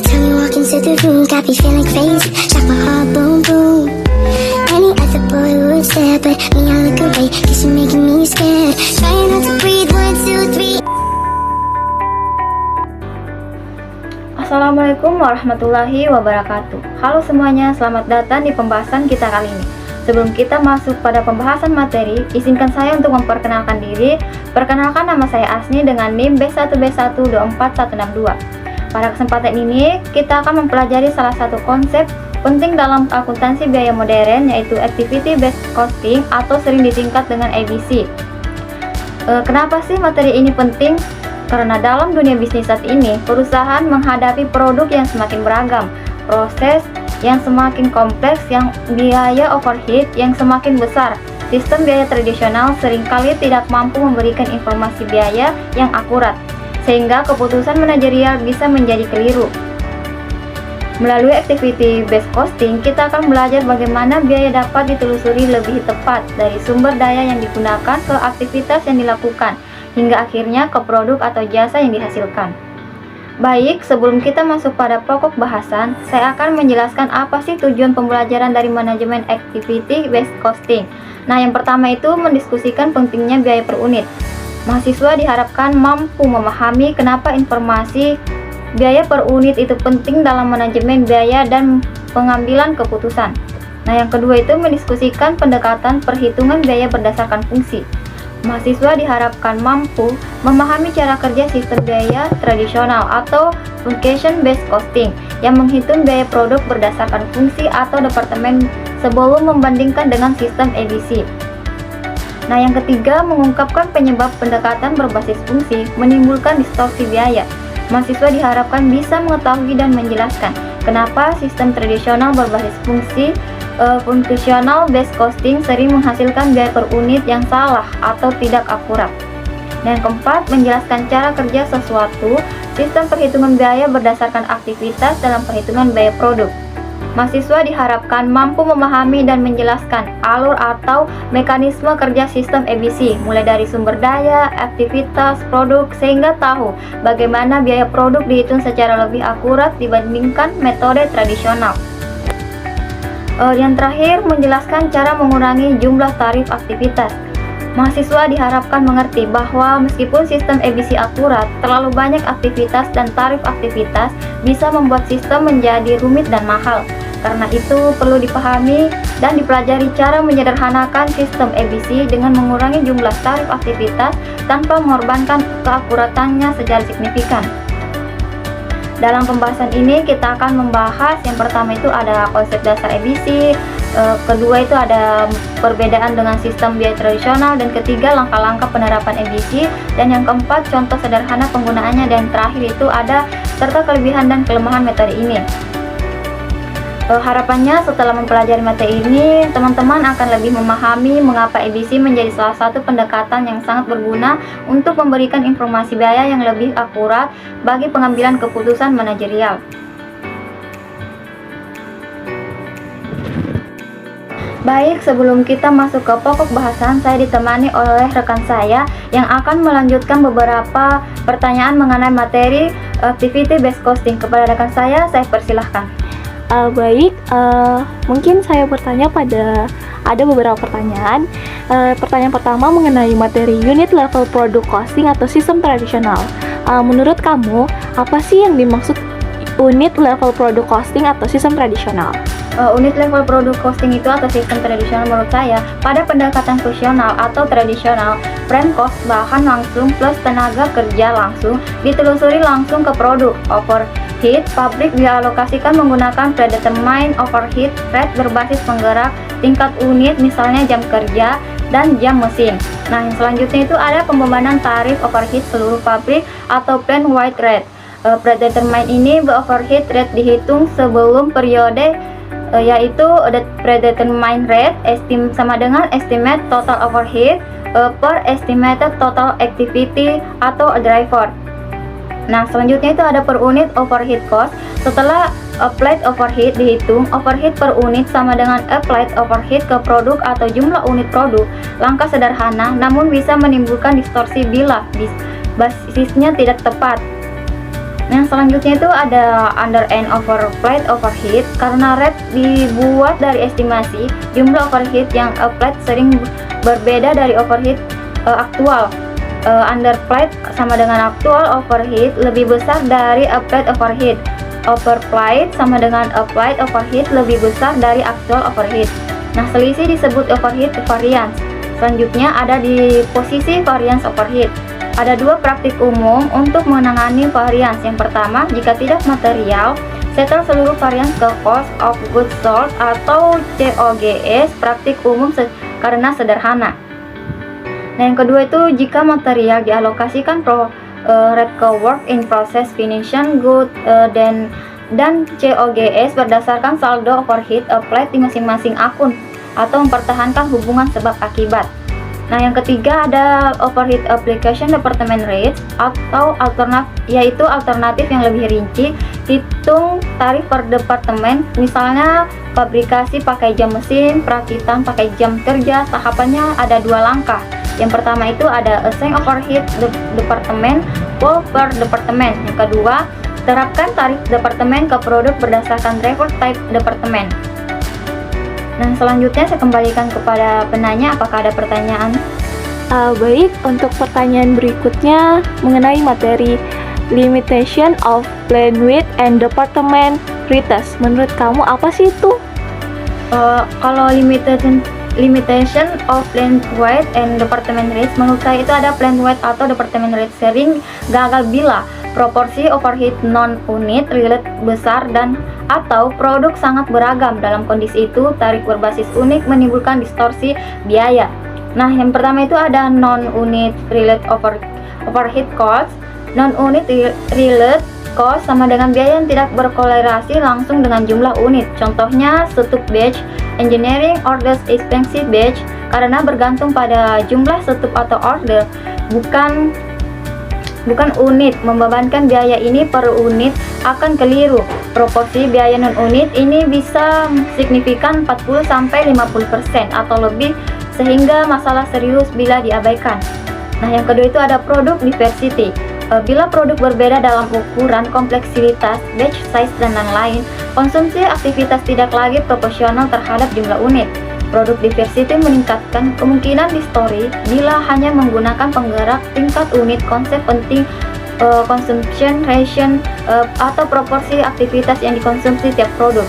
Every time you walk into the room, got me feeling crazy. Shock my heart, boom, boom. Any other boy would stare, but me, I look away, cause you're making me scared. Trying not to breathe, 1, 2, 3. Assalamualaikum warahmatullahi wabarakatuh. Halo semuanya, selamat datang di pembahasan kita kali ini. Sebelum kita masuk pada pembahasan materi, izinkan saya untuk memperkenalkan diri. Perkenalkan, nama saya Asni dengan NIM B1B124162. Pada kesempatan ini, kita akan mempelajari salah satu konsep penting dalam akuntansi biaya modern, yaitu Activity Based Costing atau sering disingkat dengan ABC. Kenapa sih materi ini penting? Karena dalam dunia bisnis saat ini, perusahaan menghadapi produk yang semakin beragam, proses yang semakin kompleks, yang biaya overhead yang semakin besar. Sistem biaya tradisional seringkali tidak mampu memberikan informasi biaya yang akurat, sehingga keputusan manajerial bisa menjadi keliru. Melalui activity based costing, kita akan belajar bagaimana biaya dapat ditelusuri lebih tepat dari sumber daya yang digunakan ke aktivitas yang dilakukan, hingga akhirnya ke produk atau jasa yang dihasilkan. Baik, sebelum kita masuk pada pokok bahasan, saya akan menjelaskan apa sih tujuan pembelajaran dari manajemen activity based costing. Nah, yang pertama itu mendiskusikan pentingnya biaya per unit. Mahasiswa diharapkan mampu memahami kenapa informasi biaya per unit itu penting dalam manajemen biaya dan pengambilan keputusan. Nah, yang kedua itu mendiskusikan pendekatan perhitungan biaya berdasarkan fungsi. Mahasiswa diharapkan mampu memahami cara kerja sistem biaya tradisional atau function based costing yang menghitung biaya produk berdasarkan fungsi atau departemen sebelum membandingkan dengan sistem ABC. Nah, yang ketiga mengungkapkan penyebab pendekatan berbasis fungsi menimbulkan distorsi biaya. Mahasiswa diharapkan bisa mengetahui dan menjelaskan kenapa sistem tradisional berbasis fungsi functional based costing sering menghasilkan biaya per unit yang salah atau tidak akurat. Dan keempat, menjelaskan cara kerja sesuatu sistem perhitungan biaya berdasarkan aktivitas dalam perhitungan biaya produk. Mahasiswa diharapkan mampu memahami dan menjelaskan alur atau mekanisme kerja sistem ABC, mulai dari sumber daya, aktivitas, produk, sehingga tahu bagaimana biaya produk dihitung secara lebih akurat dibandingkan metode tradisional. Yang terakhir, menjelaskan cara mengurangi jumlah tarif aktivitas. Mahasiswa diharapkan mengerti bahwa meskipun sistem ABC akurat, terlalu banyak aktivitas dan tarif aktivitas bisa membuat sistem menjadi rumit dan mahal. Karena itu, perlu dipahami dan dipelajari cara menyederhanakan sistem ABC dengan mengurangi jumlah tarif aktivitas tanpa mengorbankan keakuratannya secara signifikan. Dalam pembahasan ini kita akan membahas yang pertama itu ada konsep dasar ABC, kedua itu ada perbedaan dengan sistem biaya tradisional, dan ketiga langkah-langkah penerapan ABC, dan yang keempat contoh sederhana penggunaannya, dan terakhir itu ada serta kelebihan dan kelemahan metode ini. Harapannya setelah mempelajari materi ini, teman-teman akan lebih memahami mengapa ABC menjadi salah satu pendekatan yang sangat berguna untuk memberikan informasi biaya yang lebih akurat bagi pengambilan keputusan manajerial. Baik, sebelum kita masuk ke pokok bahasan, saya ditemani oleh rekan saya yang akan melanjutkan beberapa pertanyaan mengenai materi activity based costing. Kepada rekan saya persilahkan. Baik, mungkin saya bertanya ada beberapa pertanyaan. Pertanyaan pertama mengenai materi unit level product costing atau sistem tradisional. Menurut kamu, apa sih yang dimaksud unit level product costing atau sistem tradisional? Unit level product costing itu atau sistem tradisional menurut saya pada pendekatan fungsional atau tradisional, prime cost bahan langsung plus tenaga kerja langsung ditelusuri langsung ke produk. Overhead pabrik dialokasikan menggunakan predetermined overhead rate berbasis penggerak tingkat unit, misalnya jam kerja dan jam mesin. Nah, yang selanjutnya itu ada pembebanan tarif overhead seluruh pabrik atau plan wide rate. Predetermined ini overhead rate dihitung sebelum periode, yaitu the predetermined rate sama dengan estimate total overhead per estimated total activity atau driver. Nah, selanjutnya itu ada per unit overhead cost. Setelah applied overhead dihitung, overhead per unit sama dengan applied overhead ke produk atau jumlah unit produk. Langkah sederhana namun bisa menimbulkan distorsi bila basisnya tidak tepat. Yang selanjutnya itu ada under and overplate overheat. Karena rate dibuat dari estimasi jumlah overheat yang applied sering berbeda dari overheat aktual. Underplate sama dengan actual overheat lebih besar dari applied overheat. Overplate sama dengan applied overheat lebih besar dari actual overheat. Nah, selisih disebut overheat variance. Selanjutnya ada di posisi variance overheat. Ada dua praktik umum untuk menangani variance. Yang pertama, jika tidak material, settle seluruh variance ke cost of goods sold atau COGS, praktik umum karena sederhana. Nah, yang kedua itu jika material dialokasikan rate ke work in process finishing good dan COGS berdasarkan saldo overhead applied di masing-masing akun atau mempertahankan hubungan sebab akibat. Nah, yang ketiga ada overhead application department rates atau alternatif yang lebih rinci, hitung tarif per departemen, misalnya fabrikasi pakai jam mesin, perakitan pakai jam kerja. Tahapannya ada dua langkah. Yang pertama itu ada assign overhead departemen per departemen. Yang kedua, terapkan tarif departemen ke produk berdasarkan driver type departemen. Nah, selanjutnya saya kembalikan kepada penanya, apakah ada pertanyaan? Baik, untuk pertanyaan berikutnya mengenai materi limitation of plan width and department rates. Menurut kamu apa sih itu? Kalau limitation of plan width and department rates, menurut saya itu ada plan width atau department rate sering gagal bila proporsi overhead non-unit related besar dan atau produk sangat beragam. Dalam kondisi itu, tarif berbasis unik menimbulkan distorsi biaya. Nah, yang pertama itu ada non-unit related overhead cost. Non-unit related cost sama dengan biaya yang tidak berkorelasi langsung dengan jumlah unit. Contohnya, setup batch, engineering orders expensive batch, karena bergantung pada jumlah setup atau order, bukan unit. Membebankan biaya ini per unit akan keliru. Proporsi biaya non-unit ini bisa signifikan 40-50% atau lebih, sehingga masalah serius bila diabaikan. Nah, yang kedua itu ada produk diversity. Bila produk berbeda dalam ukuran, kompleksitas, batch size, dan lain-lain, konsumsi aktivitas tidak lagi proporsional terhadap jumlah unit. Produk diversity meningkatkan kemungkinan distorsi bila hanya menggunakan penggerak tingkat unit. Konsep penting consumption ration atau proporsi aktivitas yang dikonsumsi tiap produk.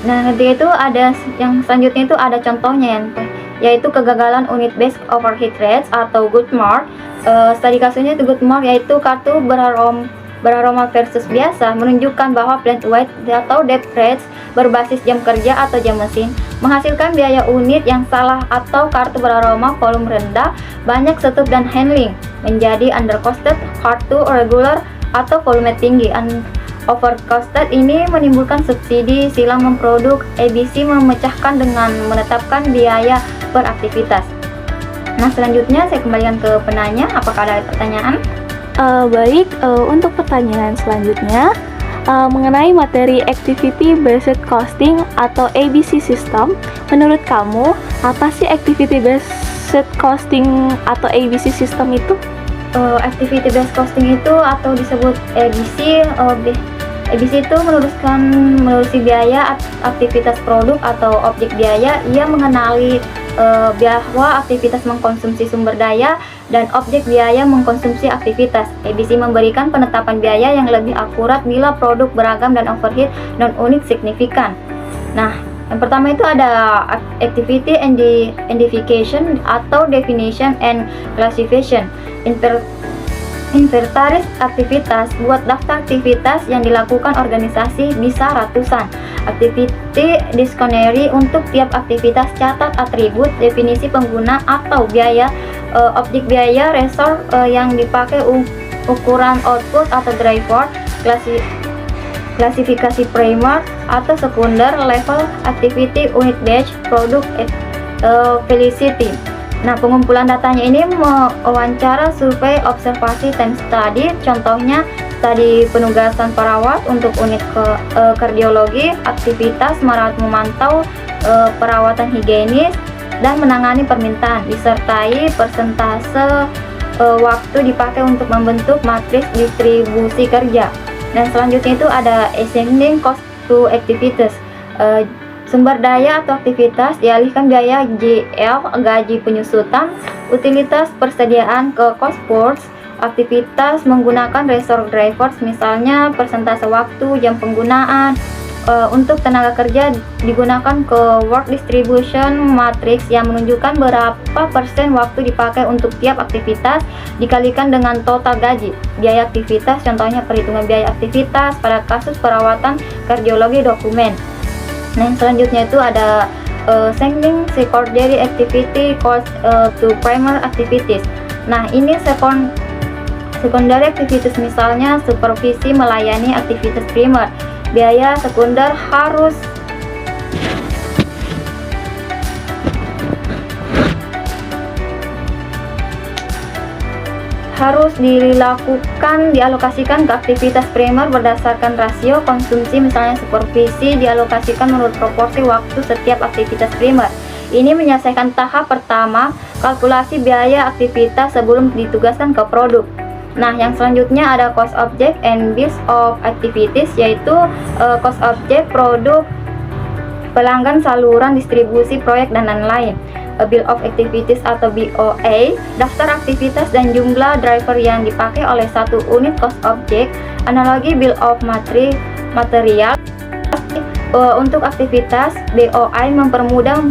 Nah, ketika itu ada yang selanjutnya itu ada contohnya yaitu kegagalan unit based overhead rates atau good mark. Studi kasusnya itu good mark, yaitu kartu beraroma versus biasa, menunjukkan bahwa plant weight atau depth rates berbasis jam kerja atau jam mesin menghasilkan biaya unit yang salah, atau kartu beraroma volume rendah, banyak setup dan handling menjadi undercosted. Kartu regular atau volume tinggi overcosted ini menimbulkan subsidi silang memproduk. ABC memecahkan dengan menetapkan biaya per aktivitas. Nah, selanjutnya saya kembalikan ke penanya, apakah ada pertanyaan? Baik, untuk pertanyaan selanjutnya mengenai materi Activity Based Costing atau ABC System. Menurut kamu, apa sih Activity Based Costing atau ABC System itu? Activity Based Costing itu atau disebut ABC, ABC itu menelusuri biaya aktivitas produk atau objek biaya. Ia mengenali bahwa aktivitas mengkonsumsi sumber daya dan objek biaya mengkonsumsi aktivitas. ABC memberikan penetapan biaya yang lebih akurat bila produk beragam dan overhead non-unik signifikan. Nah, yang pertama itu ada activity identification atau definition and classification. Inventaris aktivitas, buat daftar aktivitas yang dilakukan organisasi, bisa ratusan. Activity dictionary, untuk tiap aktivitas catat atribut, definisi pengguna atau biaya, objek biaya, resource yang dipakai, ukuran output atau driver, klasifikasi primer atau sekunder, level activity, unit batch, produk, velocity. Nah, pengumpulan datanya ini mewawancara, survei, observasi, time study. Contohnya, studi penugasan perawat untuk unit kardiologi, aktivitas merawat memantau perawatan higienis, dan menangani permintaan, disertai persentase waktu dipakai untuk membentuk matriks distribusi kerja. Dan selanjutnya itu ada assigning cost to activities. Sumber daya atau aktivitas dialihkan biaya GL, gaji penyusutan, utilitas persediaan ke cost ports, aktivitas menggunakan resource drivers, misalnya persentase waktu, jam penggunaan. Untuk tenaga kerja digunakan ke work distribution matrix yang menunjukkan berapa persen waktu dipakai untuk tiap aktivitas dikalikan dengan total gaji. Biaya aktivitas, contohnya perhitungan biaya aktivitas pada kasus perawatan kardiologi dokumen. Nah, yang selanjutnya itu ada assigning secondary activity cost to primary activities. Nah, ini secondary activities, misalnya supervisi melayani aktivitas primer. Biaya sekunder harus dialokasikan ke aktivitas primer berdasarkan rasio konsumsi, misalnya supervisi dialokasikan menurut proporsi waktu setiap aktivitas primer. Ini menyelesaikan tahap pertama, kalkulasi biaya aktivitas sebelum ditugaskan ke produk. Nah, yang selanjutnya ada cost object and bills of activities, yaitu cost object produk, pelanggan, saluran distribusi, proyek, dan lain-lain. Bill of activities atau BOA, daftar aktivitas dan jumlah driver yang dipakai oleh satu unit cost object. Analogi bill of material. Untuk aktivitas, BOI mempermudah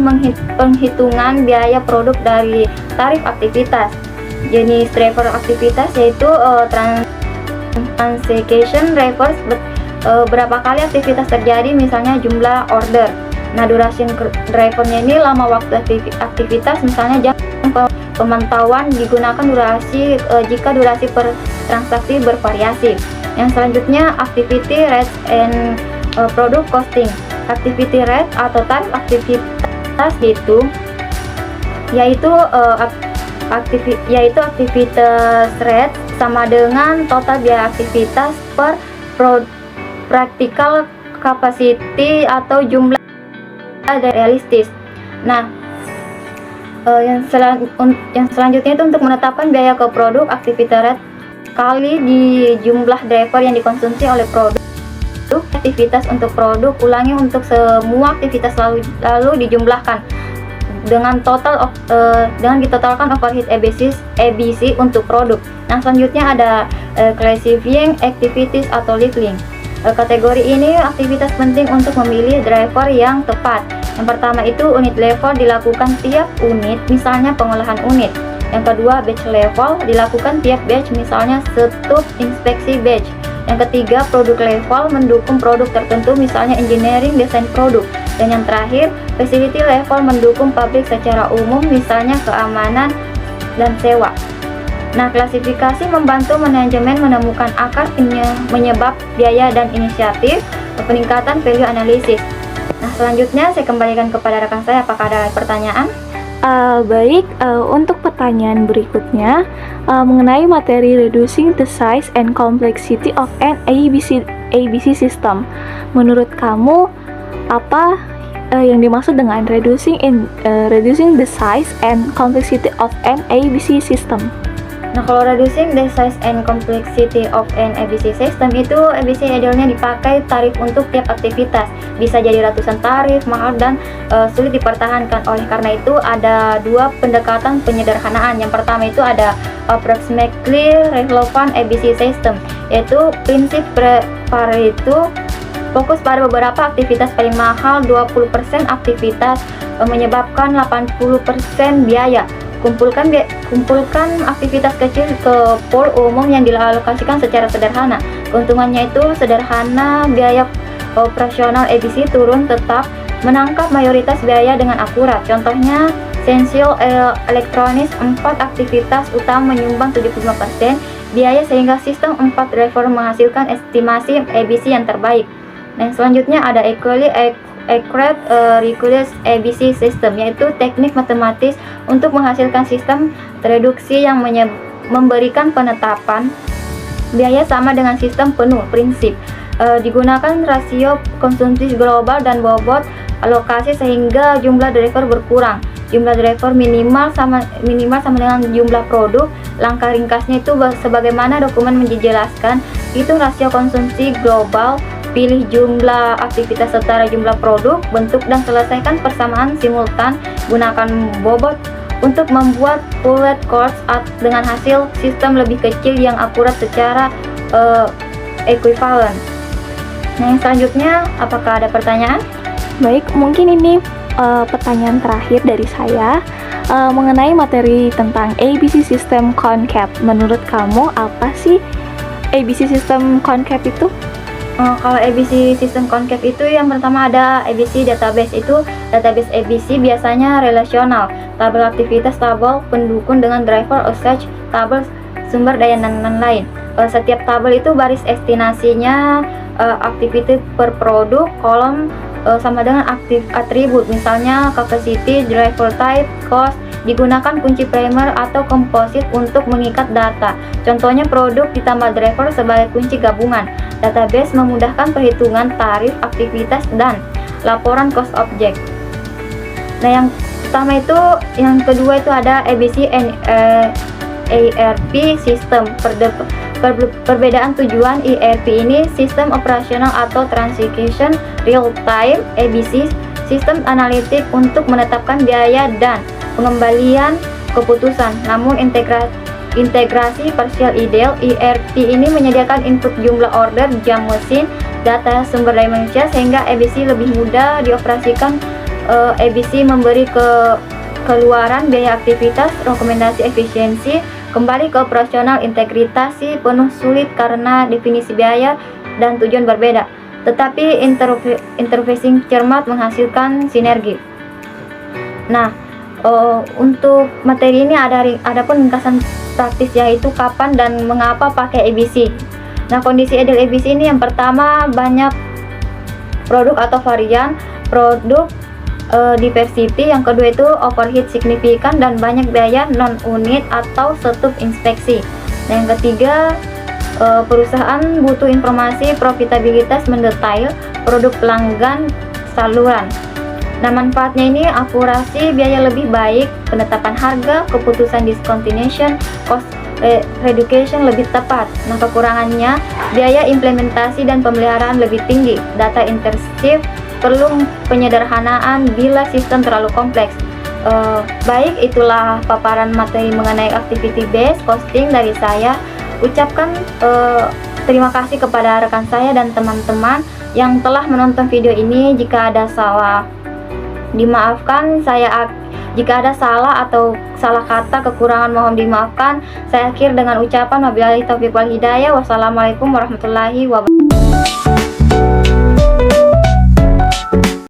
penghitungan biaya produk dari tarif aktivitas. Jenis driver aktivitas yaitu transaction drivers, berapa kali aktivitas terjadi, misalnya jumlah order. Nah, duration drivernya ini lama waktu aktivitas, misalnya jam pemantauan, digunakan durasi jika durasi per transaksi bervariasi. Yang selanjutnya activity rate and product costing. Activity rate atau tarif aktivitas yaitu aktivitas rate sama dengan total biaya aktivitas per practical capacity atau jumlah realistis. Nah, yang selanjutnya itu untuk menetapkan biaya ke produk, aktivitas rate kali di jumlah driver yang dikonsumsi oleh produk. Aktivitas untuk produk, ulangi untuk semua aktivitas lalu dijumlahkan dengan ditotalkan overhead ABC untuk produk. Nah, selanjutnya ada classifying activities atau labeling. Kategori ini aktivitas penting untuk memilih driver yang tepat. Yang pertama itu unit level, dilakukan tiap unit, misalnya pengolahan unit. Yang kedua batch level, dilakukan tiap batch, misalnya stup inspeksi batch. Yang ketiga produk level, mendukung produk tertentu, misalnya engineering desain produk. Dan yang terakhir facility level, mendukung pabrik secara umum, misalnya keamanan dan sewa. Nah, klasifikasi membantu manajemen menemukan akar penyebab biaya dan inisiatif peningkatan value analysis. Nah, selanjutnya saya kembalikan kepada rekan saya, apakah ada pertanyaan? Baik, untuk pertanyaan berikutnya mengenai materi reducing the size and complexity of an ABC system. Menurut kamu apa yang dimaksud dengan reducing the size and complexity of an ABC system? Nah, kalau reducing the size and complexity of an ABC system itu ABC idealnya dipakai tarif untuk tiap aktivitas. Bisa jadi ratusan tarif, mahal dan sulit dipertahankan. Oleh karena itu ada dua pendekatan penyederhanaan. Yang pertama itu ada approximately relevant ABC system, yaitu prinsip Pareto, fokus pada beberapa aktivitas paling mahal, 20% aktivitas menyebabkan 80% biaya. Kumpulkan aktivitas kecil ke pool umum yang dialokasikan secara sederhana. Keuntungannya itu sederhana, biaya operasional ABC turun, tetap menangkap mayoritas biaya dengan akurat. Contohnya Essential Electronics, 4 aktivitas utama menyumbang 75% biaya, sehingga sistem 4 driver menghasilkan estimasi ABC yang terbaik. Dan selanjutnya ada equally accurate reduced ABC system, yaitu teknik matematis untuk menghasilkan sistem reduksi yang memberikan penetapan biaya sama dengan sistem penuh. Prinsip digunakan rasio konsumsi global dan bobot alokasi sehingga jumlah driver berkurang. jumlah driver minimal sama dengan jumlah produk. Langkah ringkasnya itu sebagaimana dokumen menjelaskan, hitung rasio konsumsi global, pilih jumlah aktivitas setara jumlah produk, bentuk dan selesaikan persamaan simultan, gunakan bobot untuk membuat pooled cost dengan hasil sistem lebih kecil yang akurat secara ekuivalen. Nah, yang selanjutnya, apakah ada pertanyaan? Baik, mungkin ini pertanyaan terakhir dari saya mengenai materi tentang ABC System Concave. Menurut kamu apa sih ABC System Concave itu? Kalau ABC System Concave itu yang pertama ada ABC Database. Itu database ABC biasanya relasional, tabel aktivitas, tabel pendukung dengan driver, usage, tabel sumber daya dan lain-lain. Setiap tabel itu baris estimasinya aktivitas per produk, kolom sama dengan atribut, misalnya capacity, driver type, cost. Digunakan kunci primer atau komposit untuk mengikat data. Contohnya produk ditambah driver sebagai kunci gabungan. Database memudahkan perhitungan tarif, aktivitas, dan laporan cost object. Nah, yang pertama itu, yang kedua itu ada ABC ERP System. Perbedaan tujuan ERP ini sistem operasional atau transaction real time. ABC sistem analitik untuk menetapkan biaya dan pengembalian keputusan. Namun integrasi parsial ideal. ERP ini menyediakan input jumlah order, jam mesin, data sumber daya manusia sehingga ABC lebih mudah dioperasikan. ABC memberi keluaran biaya aktivitas, rekomendasi efisiensi, kembali ke operasional. Integrasi penuh sulit karena definisi biaya dan tujuan berbeda, tetapi interfacing cermat menghasilkan sinergi. Nah, untuk materi ini ada pun ringkasan praktis, yaitu kapan dan mengapa pakai ABC. Nah, kondisi ideal ABC ini yang pertama banyak produk atau varian produk, diversity. Yang kedua itu overheat signifikan dan banyak biaya non-unit atau setup inspeksi. Nah, yang ketiga perusahaan butuh informasi profitabilitas mendetail produk pelanggan saluran. Nah, manfaatnya ini akurasi, biaya lebih baik, penetapan harga, keputusan discontinuation, cost reduction lebih tepat. Nah, kekurangannya biaya implementasi dan pemeliharaan lebih tinggi, data intensif, perlu penyederhanaan bila sistem terlalu kompleks. Baik, itulah paparan materi mengenai activity based costing dari saya. Ucapkan terima kasih kepada rekan saya dan teman-teman yang telah menonton video ini. Jika ada salah, dimaafkan. Jika ada salah atau salah kata, kekurangan, mohon dimaafkan. Saya akhir dengan ucapan wabillahi taufiq wal hidayah. Wassalamualaikum warahmatullahi wabarakatuh.